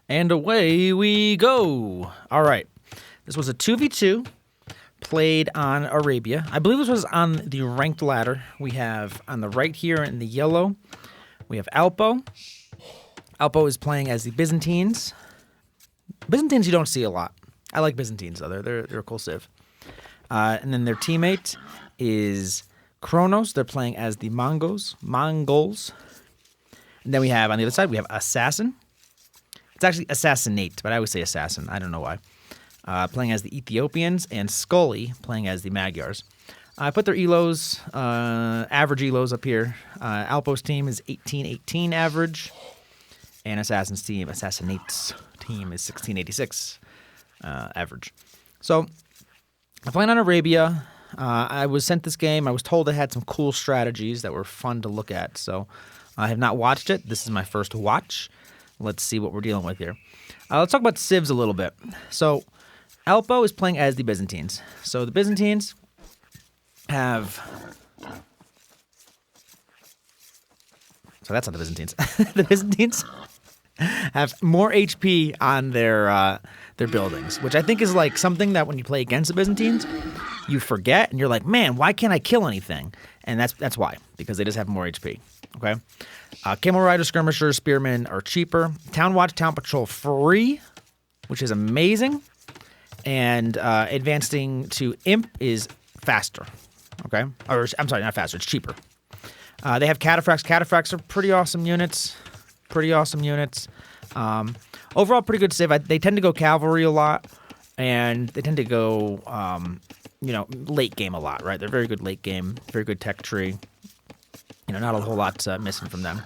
And away we go. All right. This was a 2v2 played on Arabia. I believe this was on the ranked ladder. We have on the right here in the yellow, we have Alpo. Alpo is playing as the Byzantines. Byzantines you don't see a lot. I like Byzantines, though. They're a cool civ. And then their teammate is Kronos. They're playing as the Mongols. And then we have, on the other side, we have Assassin. It's actually Assassinate, but I always say Assassin. I don't know why. Playing as the Ethiopians, and Skully playing as the Magyars. I put their elos, average elos up here. Alpo's team is 1818 average, and Assassin's team, Assassinate's team is 1686 average. So, I'm playing on Arabia. I was sent this game. I was told it had some cool strategies that were fun to look at. So, I have not watched it. This is my first watch. Let's see what we're dealing with here. Let's talk about civs a little bit. So, Alpo is playing as the Byzantines. So, the Byzantines have... So, that's not the Byzantines. The Byzantines have more HP on their buildings, which I think is like something that when you play against the Byzantines, you forget, and you're like, man, why can't I kill anything? And that's why, because they just have more HP. Okay, Camel Rider, Skirmishers, Spearmen are cheaper. Town Watch, Town Patrol free, which is amazing. And advancing to Imp is faster. Okay, or I'm sorry, not faster. It's cheaper. They have Cataphracts. Cataphracts are pretty awesome units. Overall, pretty good civ. They tend to go cavalry a lot, and they tend to go, late game a lot. Right? They're very good late game. Very good tech tree. Not a whole lot missing from them.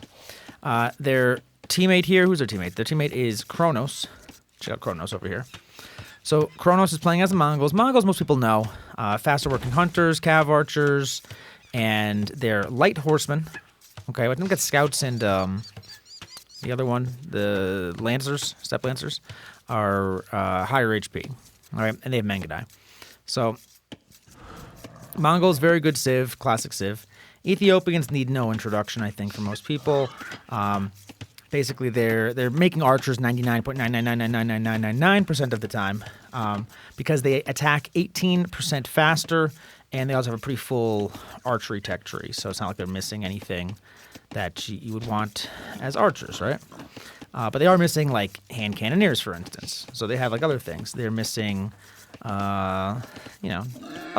Their teammate here, who's their teammate? Their teammate is Kronos. Check out Kronos over here. So Kronos is playing as the Mongols. Mongols, most people know. Faster working hunters, cav archers, and they're light horsemen. Okay, I think it's scouts and the other one, the lancers, steppe lancers, are higher HP. All right, and they have Mangadai. So Mongols, very good civ, classic civ. Ethiopians need no introduction, I think, for most people. Basically, they're making archers 99.9999999% of the time because they attack 18% faster, and they also have a pretty full archery tech tree. So it's not like they're missing anything that you would want as archers, right? But they are missing like hand cannoneers, for instance. So they have like other things. They're missing, other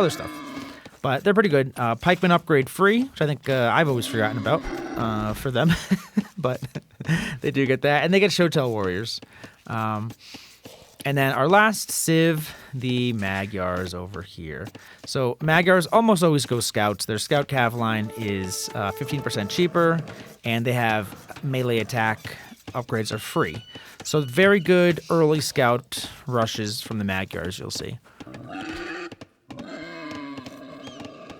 stuff. But they're pretty good. Pikemen upgrade free, which I think I've always forgotten about for them. But they do get that. And they get Shotel Warriors. And then our last civ, the Magyars over here. So Magyars almost always go scouts. Their scout cav line is 15% cheaper. And they have melee attack upgrades are free. So very good early scout rushes from the Magyars, you'll see.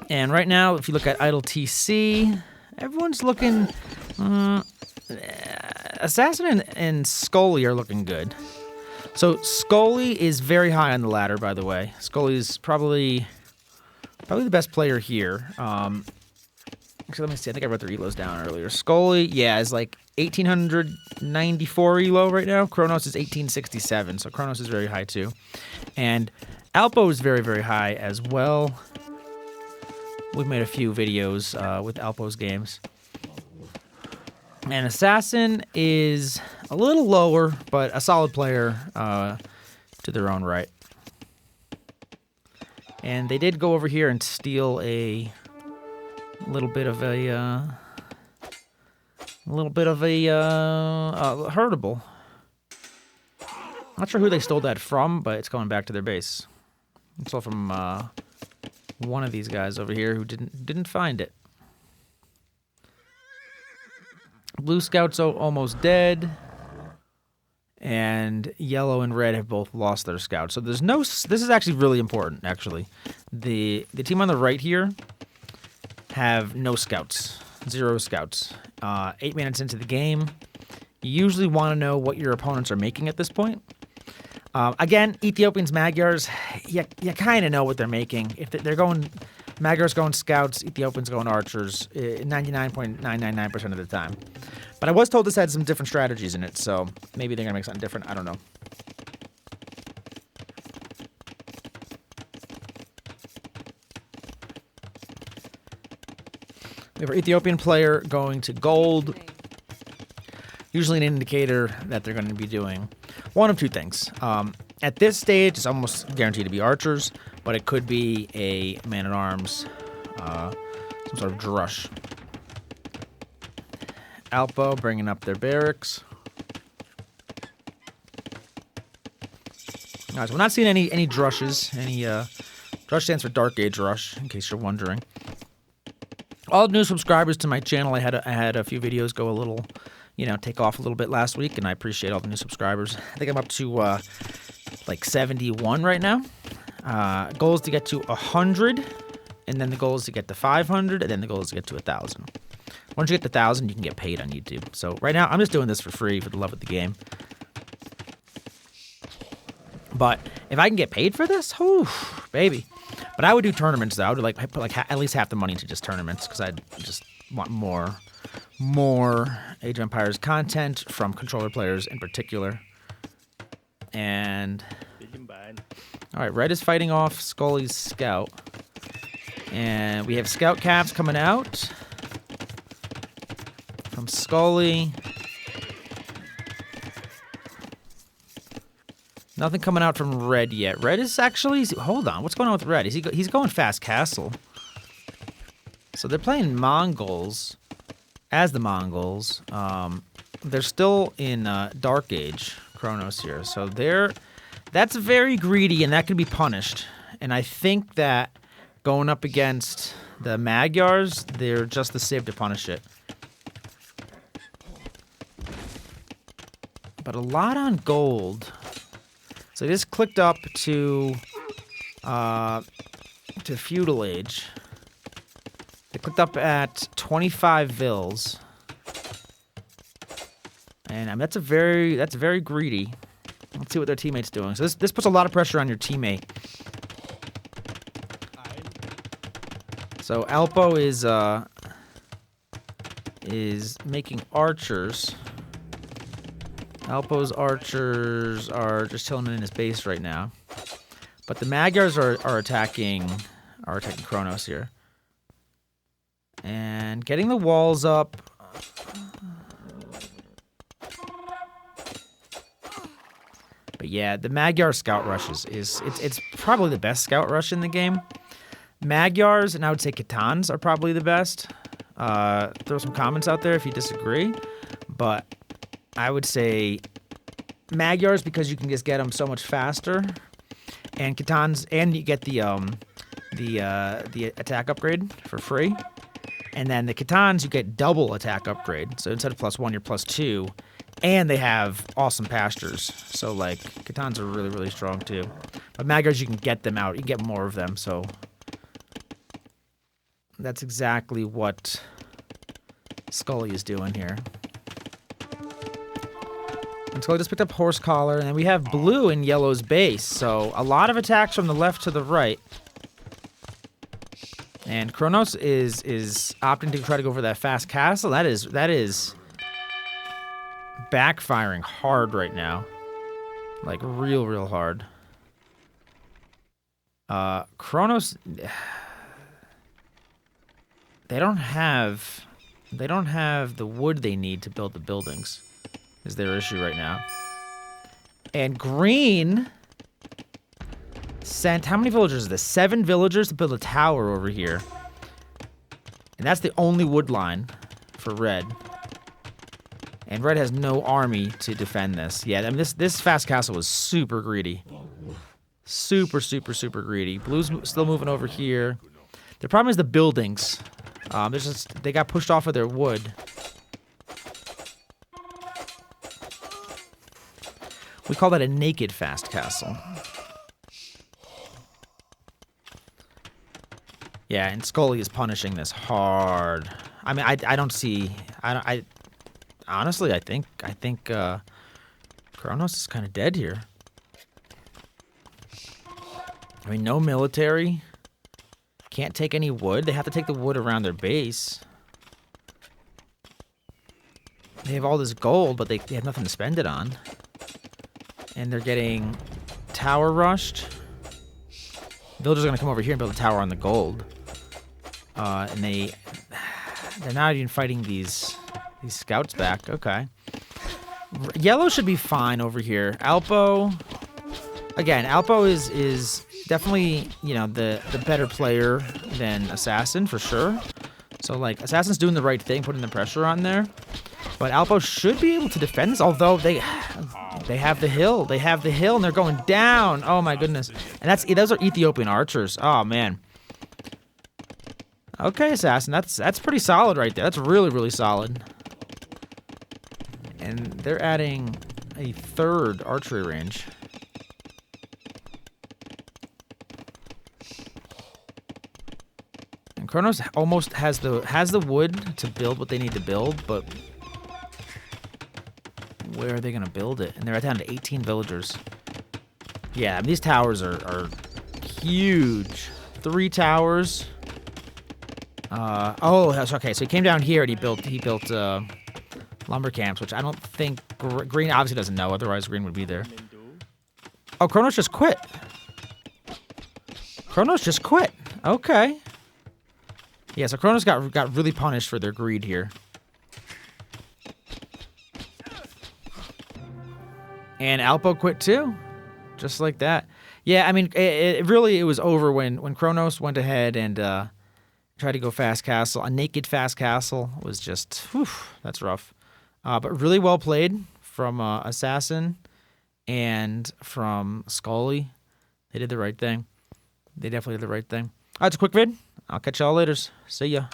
And right now, if you look at Idle TC, everyone's looking... Assassin and Skully are looking good. So Skully is very high on the ladder, by the way. Skully is probably the best player here. Actually, let me see. I think I wrote their elos down earlier. Skully, is like 1894 elo right now. Kronos is 1867, so Kronos is very high too. And Alpo is very, very high as well. We've made a few videos with Alpo's games. And Assassin is a little lower, but a solid player to their own right. And they did go over here and steal a little bit of a herdable. Not sure who they stole that from, but it's going back to their base. It's all from one of these guys over here who didn't find it. Blue Scout's almost dead, and yellow and red have both lost their scouts. So there's no. This is actually really important. Actually, the team on the right here have no scouts, 0 scouts. 8 minutes into the game, you usually want to know what your opponents are making at this point. Again, Ethiopians, Magyars, you kind of know what they're making. If they're going Magyars going scouts, Ethiopians going archers, 99.999% of the time. But I was told this had some different strategies in it, so maybe they're going to make something different. I don't know. We have our Ethiopian player going to gold. Usually an indicator that they're going to be doing one of two things. At this stage, it's almost guaranteed to be archers, but it could be a man-at-arms, some sort of drush. Alpo bringing up their barracks. All right, so we're not seeing any drushes. Drush stands for Dark Age Rush, in case you're wondering. All new subscribers to my channel. I had a few videos go a little, take off a little bit last week, and I appreciate all the new subscribers. I think I'm up to like 71 right now. Goal is to get to 100, and then the goal is to get to 500, and then the goal is to get to 1,000. Once you get to 1,000, you can get paid on YouTube. So right now, I'm just doing this for free for the love of the game. But if I can get paid for this, whew, baby. But I would do tournaments, though. I would put at least half the money into just tournaments, because I just want more Age of Empires content from controller players in particular. And all right, Red is fighting off Skully's scout, and we have scout caps coming out from Skully. Nothing coming out from Red yet. Red is actually... Hold on. What's going on with Red? He's going fast castle. So they're playing Mongols as the Mongols. They're still in Dark Age Kronos here. So that's very greedy, and that can be punished. And I think that going up against the Magyars, they're just the civ to punish it. But a lot on gold... So they just clicked up to Feudal Age. They clicked up at 25 vils, and I mean, that's very greedy. Let's see what their teammate's doing. So this puts a lot of pressure on your teammate. So Alpo is making archers. Alpo's archers are just chilling in his base right now, but the Magyars are attacking Kronos here, and getting the walls up. But yeah, the Magyar scout rush it's probably the best scout rush in the game. Magyars, and I would say Khitans are probably the best. Throw some comments out there if you disagree, but I would say Magyars because you can just get them so much faster, and Khitans, and you get the attack upgrade for free, and then the Khitans you get double attack upgrade. So instead of +1, you're +2, and they have awesome pastures. So like Khitans are really, really strong too. But Magyars, you can get them out, you get more of them. So that's exactly what Skully is doing here. And Skully just picked up Horse Collar, and then we have blue in yellow's base. So a lot of attacks from the left to the right. And Kronos is opting to try to go for that fast castle. That is backfiring hard right now. Like real hard. Kronos, they don't have the wood they need to build the buildings. Is their issue right now. And green sent, how many villagers is this? 7 villagers to build a tower over here. And that's the only wood line for red. And red has no army to defend this. Yeah, I mean, this fast castle was super greedy. Super greedy. Blue's still moving over here. The problem is the buildings. They got pushed off of their wood. We call that a naked fast castle. Yeah, and Skully is punishing this hard. I mean, I don't see. Honestly, I think Kronos is kind of dead here. I mean, no military. Can't take any wood. They have to take the wood around their base. They have all this gold, but they have nothing to spend it on. And they're getting tower rushed. Villagers are going to come over here and build a tower on the gold. And they're not even fighting these scouts back. Okay. Yellow should be fine over here. Alpo... Again, Alpo is definitely, you know, the better player than Assassin, for sure. So, like, Assassin's doing the right thing, putting the pressure on there. But Alpo should be able to defend this, although they have the hill. They have the hill, and they're going down. Oh, my goodness. And those are Ethiopian archers. Oh, man. Okay, Assassin, that's pretty solid right there. That's really, really solid. And they're adding a third archery range. And Kronos almost has the wood to build what they need to build, but where are they going to build it? And they're down to 18 villagers. Yeah, I mean, these towers are huge. 3 towers. Oh, that's okay. So he came down here and he built lumber camps, which I don't think Green obviously doesn't know. Otherwise, Green would be there. Oh, Kronos just quit. Kronos just quit. Okay. Yeah, so Kronos got really punished for their greed here. And Alpo quit too. Just like that. Yeah, I mean, it really was over when Kronos went ahead and tried to go fast castle. A naked fast castle was just, whew, that's rough. But really well played from Assassin and from Skully. They did the right thing. They definitely did the right thing. All right, it's a quick vid. I'll catch y'all later. See ya.